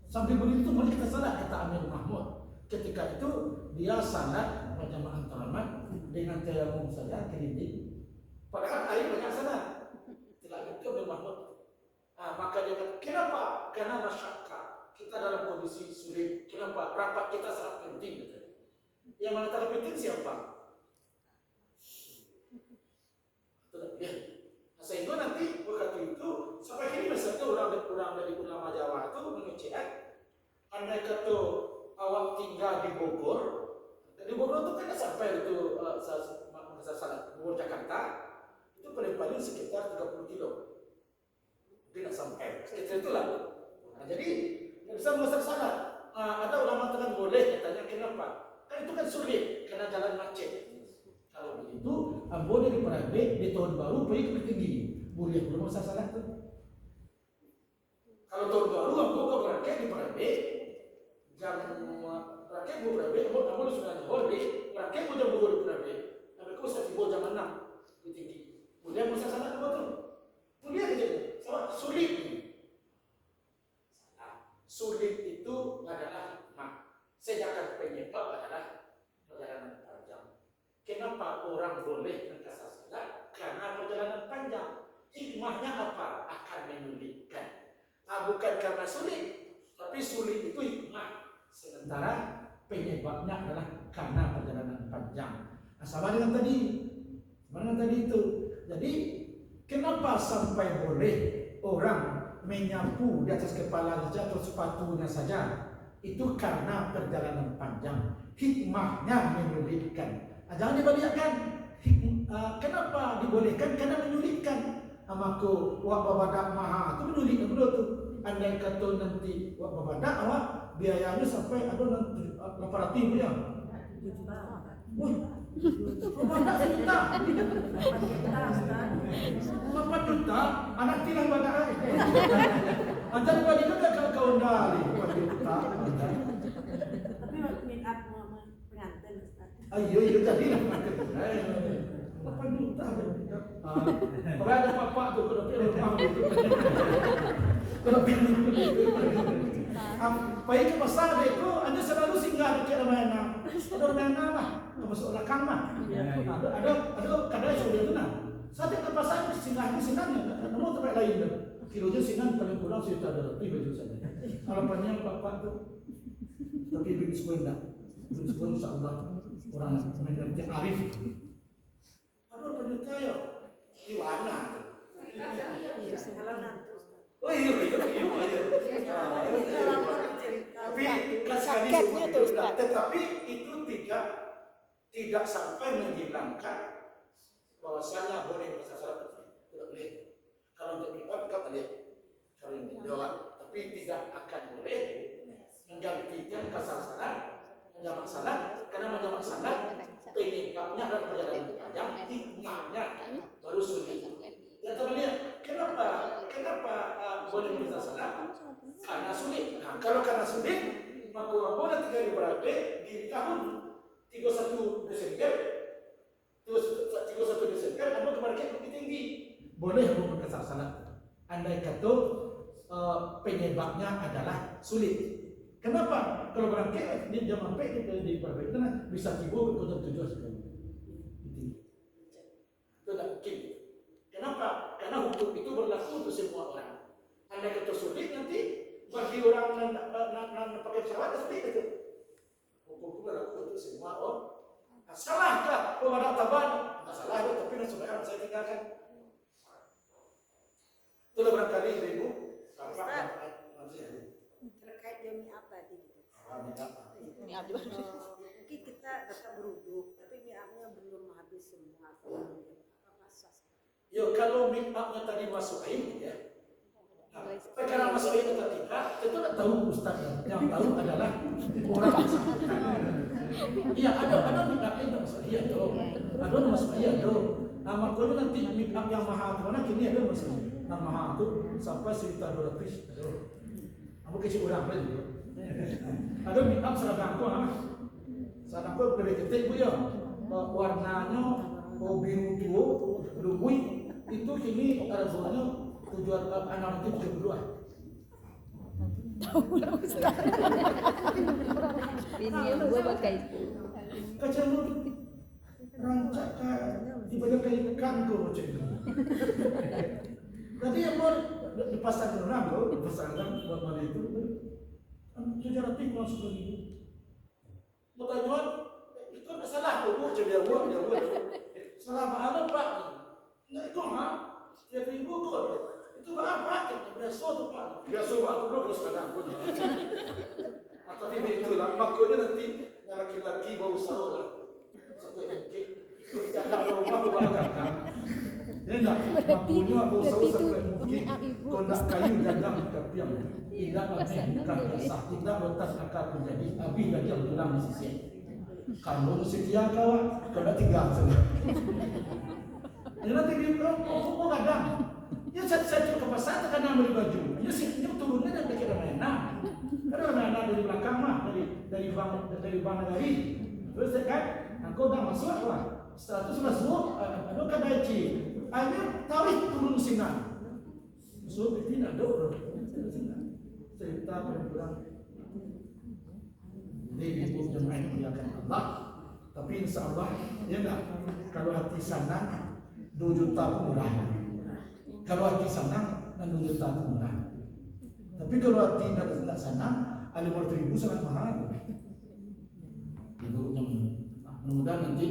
Sambil begitu mari kita salat, kata Amir Mahmud. Ketika itu dia salat berjamaah antaramat dengan tayamum saja kelinding. Padahal air banyak sana. Tidak itu Amir Mahmud. Maka dia kata, kenapa? Karena masyakkah. Kita dalam kondisi sulit. Kenapa? Rapat kita sangat penting. Yang mengatakan penting siapa? Ya. Sehingga nanti waktu itu sampai kini misalnya orang dari ulama Jawa itu mengecek, andai kata awak tinggal di Bogor itu kan sampai itu salat Bogor Jakarta itu paling sekitar 30 kilo. Tidak sampai sekitar itulah. Jadi bisa mengasar salat. Ada ulama tekan boleh, katanya kenapa? Kan itu kan sulit karena jalan macet. Kalau begitu, boleh di private di tahun baru pergi ke tinggi. Boleh belum masa salat tu. Kalau tahun baru aku ke private di private jam rakyat bu private, kamu sudah boleh. Rakyat bu jam di private. Tapi aku saya tiba jam 6 di tinggi. Boleh masa salat tu betul. Boleh aja. Sama sulit. Sulit itu adalah hikmah. Sedangkan penyebab adalah perjalanan panjang. Kenapa orang boleh mengkasar salat? Karena perjalanan panjang. Hikmahnya apa? Akan menyulitkan. Bukan karena sulit, tapi sulit itu hikmah. Sementara penyebabnya adalah karena perjalanan panjang. Sama dengan tadi itu. Jadi kenapa sampai boleh orang menyapu di atas kepala saja atau sepatunya saja? Itu karena perjalanan panjang. Hikmahnya menyulitkan. Jangan dibalikkan. Kenapa dibolehkan? Karena menyulitkan. Amaku wak babadak maha itu menyulitkan betul tu. Andai kata nanti wak babadak awak biayanya sampai ada nanti 800 ya. Wih, babadak sejuta. 4 juta, anak tilang badak. Antar bagi juga kau dali 4 juta. Tapi meet up pengantin Ustaz. Ayo jadilah pengantin. 8 juta. Kalau ada papa tu kena pilih rumah tu. Kena pilih. Pergi ke pasar itu, anda selalu singgah di Ramayana. Ada Ramayana lah, masuk belakang lah. Ada kadang sudah tu nak. Saat ke pasar singgahnya, namun tempat lain tu. Kilonya singgah paling kurang sejuta ada lebih baju saja. Harapannya bapak tu, tapi bagi sekolah tak. Bagi sekolah insyaAllah orang mengerti arif. Aduh penjuta ya, di mana? Kalau nanti Oh iya. Tapi sakitnya tu Ustaz. Tetapi itu tidak sampai menghilangkan bahwasanya boleh mengkasar salat. Tidak boleh. Kalau untuk pribadi kita boleh. Kalau yang dijawab, tapi tidak akan boleh menggantikan kasar salat, menjamak salat, karena menjamak salat penyebabnya adalah perjalanan panjang, hikmahnya baru sulit. Dan teman-teman, kenapa boleh mengkasar salat? Karena sulit. Nah, kalau karena sulit, maka orang boleh tinggal di berada di tahun 31 Desember, namun kemerdekaan lebih tinggi. Boleh mengkasar salat. Andai kata penyebabnya adalah sulit. Kenapa? Kalau berangkat dia jam sampai di perbaikan bisa tiba ke tujuan sekali. Itu tak mungkin. Kenapa? Karena hukum itu berlaku untuk semua orang. Anda kata sulit nanti bagi orang yang pakai pesawat sulit itu. Hukum itu berlaku untuk semua orang. Salahkah pemadam taban? Masalah itu, tapi nak sebenarnya saya tinggalkan. Itulah barangkali ibu. Terkait demi apa gitu. Mungkin kita tetap beruduk, tapi miapnya belum habis semua. Apa asas? Yo, kalau make up-nya tadi masuk air, ya. Perkara masuk air atau tidak, itu tak tahu Ustaz. Yang tahu adalah orang. Iya, ada make up yang masuk air tu. Ada masuk air tu. Makanya nanti make up yang mahal mana kini ada masuk air. Yang mahal tu sampai sekitar 200. Aku kecil orang pun tu. Ada make up seragam tu, seragam tu lebih ketik tu ya. Warnanya biru tua, lumui. Itu kini harganya tujuan anak itu 72. Ini yang gue pakai. Kacang rancak daripada kain ikan tu macam itu. Tadi yang mau dipasang orang tu, dipasangkan buat mana itu. 700 masuk lagi. Pertanyaan itu tak salah tu, macam dia buat. Salah mana Pak? Nak ikut Dia ibu kot. Itu apa? Biasa tu Pak. Biasa Pak tu belum sekarang pun. Tapi itulah makanya nanti laki-laki bau sahur lah. Satu engkit. Kita tak rumah tu bakar. Dia nak makanya bau sahur sampai mungkin kau nak kayu dalam kapiang. Tidak abis bukan besar. Tidak letak akar menjadi abis lagi yang tulang di sisi. Kalau setia kau nak tinggal saja. Dia nanti dia oh kadang. Ya saya ke pasar terkena beli baju. Ya sih turunnya dan kira mainan. Karena mainan dari belakang mah dari bang negari. Terus kan, engkau dah masuk lah. Setelah itu masuk, ada kedai ci. Akhirnya tarik turun singa. So tidak ada orang. Cerita berkurang. Ini ibu jemaah muliakan Allah. Tapi insya Allah, ya enggak. Kalau hati senang, 2 juta pun murah. Kalau hati senang, 2 juta pun murah. Tapi kalau hati tidak senang, 500.000 sangat mahal. Ibu mudah-mudahan nanti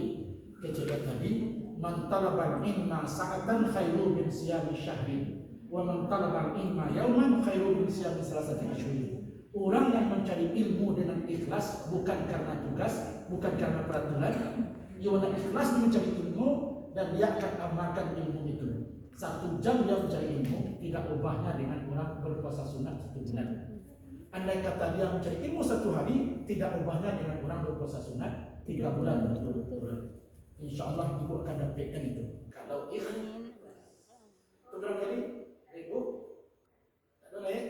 kecil tadi, man talabal ilma sa'atan khairu min siyami syahri, wa man talabal ilma yauman khairu min siyami salasati asyhur. Orang yang mencari ilmu dengan ikhlas bukan karena tugas, bukan karena peraturan, ia ikhlas mencari ilmu dan dia akan amalkan ilmu itu. 1 jam dia mencari ilmu tidak ubahnya dengan orang berpuasa sunat 1 bulan. Andai kata dia mencari ilmu 1 hari tidak ubahnya dengan orang berpuasa sunat 3 bulan. Insya Allah ibu akan dapatkan itu. Kalau ikhlas, itu barangkali ibu ada lain.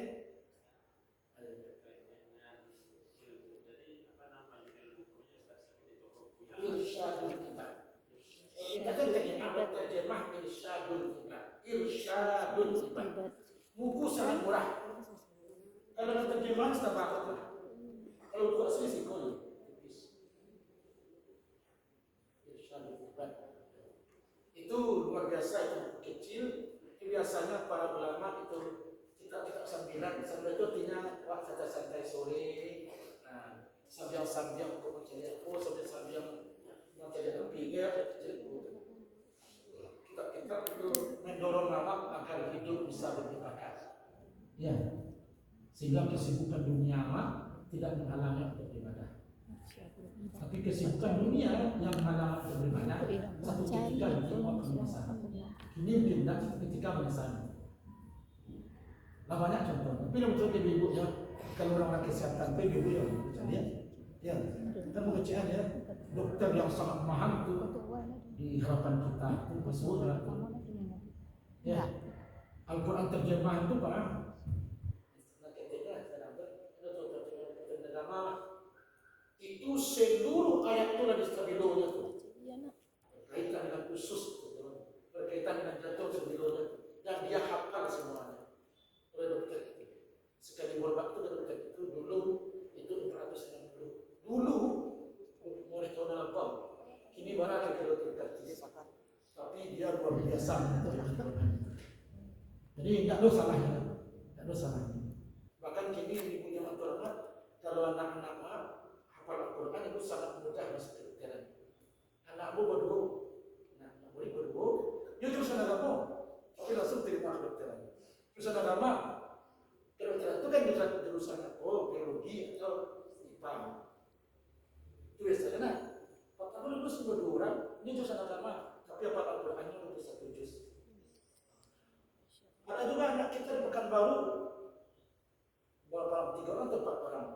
Irsyadul kitab. Kita kan ada terjemah irsyadul kitab. Irsyadul kitab. Buku sangat murah. Kalau ada terjemahan setabak lah. Kalau buku asli sih kau. Irsyadul kitab. Itu luar biasa, itu kecil. Itu biasanya para ulama itu kitab-kitab sambilan. Sambil itu artinya waktu santai sore. Sambil-sambil untuk mencari apa, sambil-sambil mencari api, ya, kita itu mendorong anak agar hidup bisa beribadah. Ya, sehingga kesibukan dunia tidak menghalangi untuk beribadah. Tapi kesibukan dunia yang menghalangi untuk beribadah, satu ketika itu akan menyesal. Ini pindah ketika menyesal. Nah banyak contoh. Tapi yang betul ibu ya, kalau orang kesehatan itu ibu yang lihat. Ya, kita pengerjaan ya, dokter yang sangat mahal itu di harapan kita itu masuk ya. Al-Quran terjemahan itu Pak. Itu seluruh ayat itu ada stabilonya tuh. Berkaitan dengan khusus, berkaitan dengan jatuh stabilonya dan dia hafal semuanya. Oleh dokter itu sekali berobat itu dokter itu dulu lisan itu hifdzul Quran. Jadi nggak ada salahnya, nggak ada salahnya. Bahkan kini di punya masyarakat kalau anak-anak hafal Al-Quran itu sangat mudah masuk kedokteran. Anakmu berdua, anak murid berdua, dia jurusan agama, tapi langsung terima kedokteran. Jurusan agama, kedokteran itu kan jurusan biologi atau IPA. Itu biasanya nah. Tapi lulus berdua orang, ini jurusan agama, tapi hafal Al-Qurannya udah 1 juz. Ada juga anak kita di Pekanbaru, berapa 3 orang atau 4 orang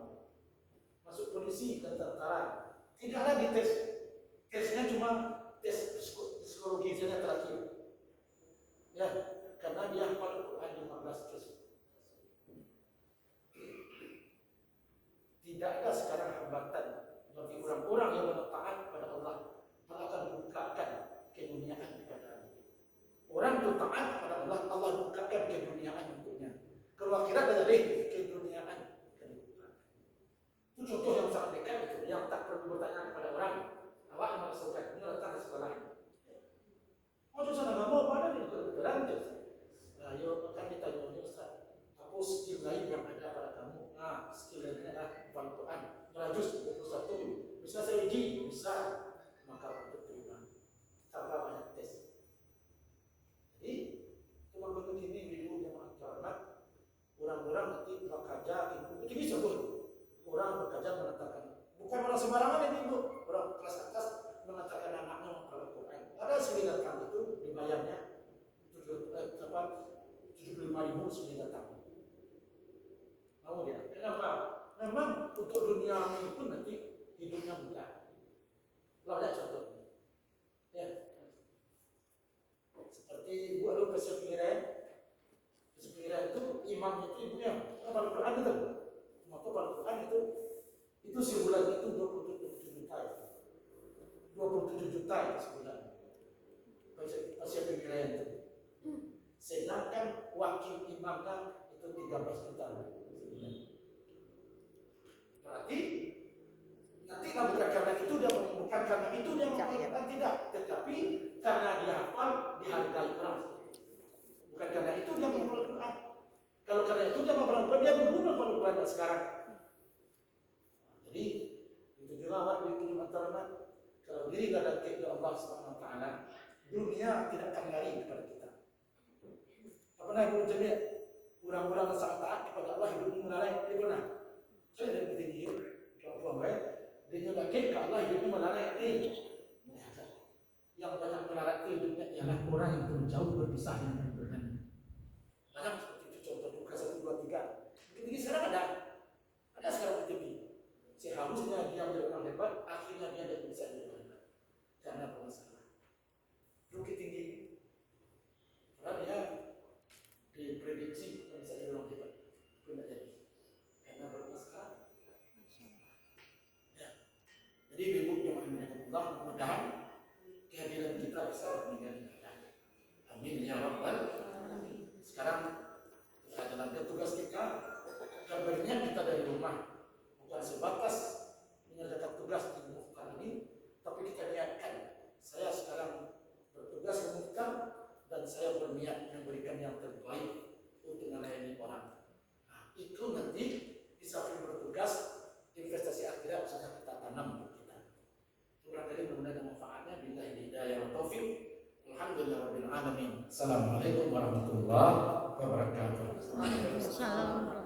masuk polisi dan tentara, tidak lagi tes, tesnya cuma tes psikologi saja terakhir, ya, karena dia hafal Al-Quran 15 juz. Tidak ada sekarang hambatan bagi orang-orang yang taat kepada Allah. Allah akan bukakan keduniaan kepada orang itu taat kepada Allah, Allah bukakan keduniaan untuknya. Kalau akhirat ada lagi keduniaan. Itu contoh yang sangat dekat itu, yang tak perlu bertanya kepada orang. Awak masukkan, ini letak di sekolah. Oh, jurusan agama apa ada di kedokteran? Ayo akan ditanya Ustaz, apa skill lain yang ada pada kamu? Nah, skill lainnya adalah Al-Quran. Merajus 21. Bisa saya uji? Bisa. Maka untuk terima. Tanpa banyak tes. Jadi, cuma bentuk ini video yang mengajarkan orang-orang nanti bekerja, itu bisa pun. Orang bekerja mengatakan, bukan orang sembarangan ini ibu, orang kelas atas mengatakan anaknya menghafal Al-Quran. Ada sekali datang itu dibayarnya 75.000 sekali datang. Mau dia? Kenapa? Memang untuk dunia ini pun nanti hidupnya mudah. Banyak contohnya. Ya. Seperti ibu ada kesepiran itu imamnya itu ibunya hafal Al-Quran itu. Maka Al-Quran itu sebulan itu 27 juta. 27 juta sebulan. Kesepiran itu. Sedangkan wakil imamnya itu 13 juta sebulan. Berarti nanti bukan karena itu dia menghafal tidak, tetapi karena dia hafal dihargai orang. Bukan karena itu dia menghafal Al-Quran. Kalau karena itu dia menghafal Al-Quran, dia membunuh Al-Quran sekarang. Jadi itu juga awak di antara kalau diri tidak ke Allah Subhanahu Wa Taala, dunia tidak akan lari kepada kita. Apa nak ibu jadinya orang-orang yang sangat taat kepada Allah hidupnya melalai, dia pernah. Saya tidak bertinggi, kalau tuan baik, dia yakin ke Allah hidupnya melalai. Yang banyak melalai hidupnya ialah orang yang jauh berpisah dengan Tuhan. Banyak seperti itu contoh Lukas 1, 2, 3. Begini sekarang ada sekarang di TV. Seharusnya dia menjadi orang hebat, akhirnya dia tidak bisa menjadi orang hebat karena bermasalah. Bukit tinggi, karena dia diprediksi bisa jadi orang hebat, tidak jadi karena bermasalah. Ya. Jadi ibu yang Allah mudah-mudahan kehadiran kita bisa menjadi nyata. Amin ya rabbal alamin. Sekarang jalankan tugas kita, kabarnya kita dari rumah bukan sebatas menyelesaikan tugas di Muhtar ini, tapi kita niatkan saya sekarang bertugas di Muhtar dan saya berniat memberikan yang terbaik untuk melayani orang. Nah, itu nanti di samping bertugas investasi akhirat sudah kita tanam untuk kita. Barangkali mudah-mudahan manfaatnya bila hidayah wa taufik. Alhamdulillahirabbil alamin. Assalamualaikum warahmatullahi wabarakatuh. Waalaikumsalam.